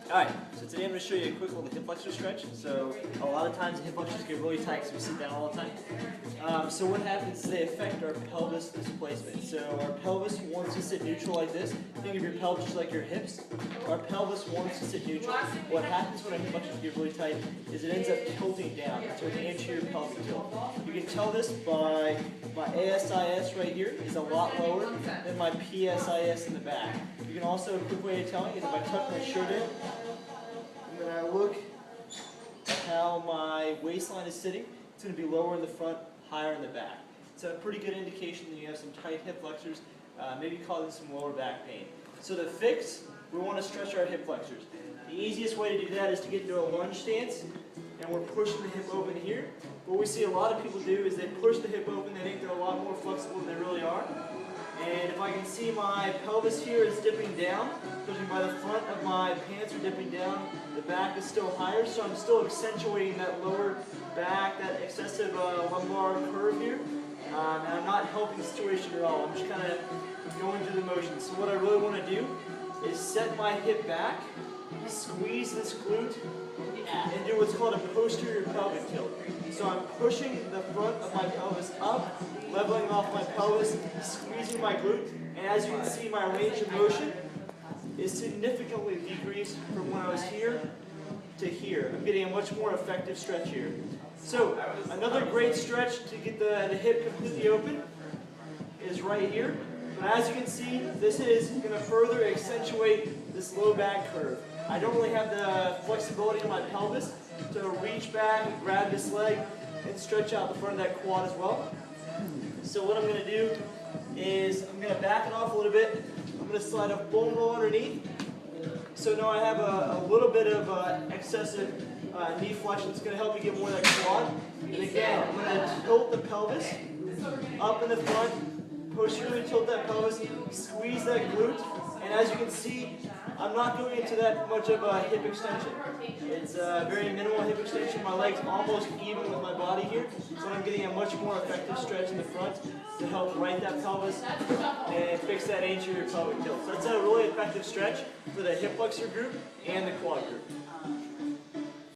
Alright, so today I'm going to show you a quick little hip flexor stretch. So a lot of times the hip flexors get really tight because we sit down all the time. So what happens is they affect our pelvis displacement. So our pelvis wants to sit neutral like this. Think of your pelvis just like your hips. Our pelvis wants to sit neutral. What happens when our hip flexors get really tight is it ends up tilting down. So the anterior pelvic tilt. You can tell this by my ASIS right here is a lot lower than my PSIS in the back. You can also, a quick way of telling is if I tuck my shirt in, and then I look at how my waistline is sitting, it's going to be lower in the front, higher in the back. It's a pretty good indication that you have some tight hip flexors, maybe causing some lower back pain. So to fix, we want to stretch our hip flexors. The easiest way to do that is to get into a lunge stance, and we're pushing the hip open here. What we see a lot of people do is they push the hip open, they think they're a lot more flexible than they really are. And if I can see my pelvis here is dipping down, judging by the front of my pants are dipping down, the back is still higher, so I'm still accentuating that lower back, that excessive lumbar curve here. And I'm not helping the situation at all. I'm just kind of going through the motions. So what I really want to do is set my hip back, squeeze this glute, and do what's called a posterior pelvic tilt. So I'm pushing the front of my pelvis up, leveling off my pelvis, squeezing my glute, and as you can see, my range of motion is significantly decreased from when I was here to here. I'm getting a much more effective stretch here. So another great stretch to get the hip completely open is right here. But as you can see, this is going to further accentuate this low back curve. I don't really have the flexibility in my pelvis to reach back and grab this leg and stretch out the front of that quad as well. So what I'm going to do is I'm going to back it off a little bit. I'm going to slide a bone roll underneath. So now I have a little bit of excessive knee flexion. It's going to help me get more of that quad. And again, I'm going to tilt the pelvis up in the front, posteriorly tilt that pelvis, squeeze that glute, and as you can see, I'm not going into that much of a hip extension. It's a very minimal hip extension. My leg's almost even with my body here, so I'm getting a much more effective stretch in the front to help right that pelvis and fix that anterior pelvic tilt. So that's a really effective stretch for the hip flexor group and the quad group.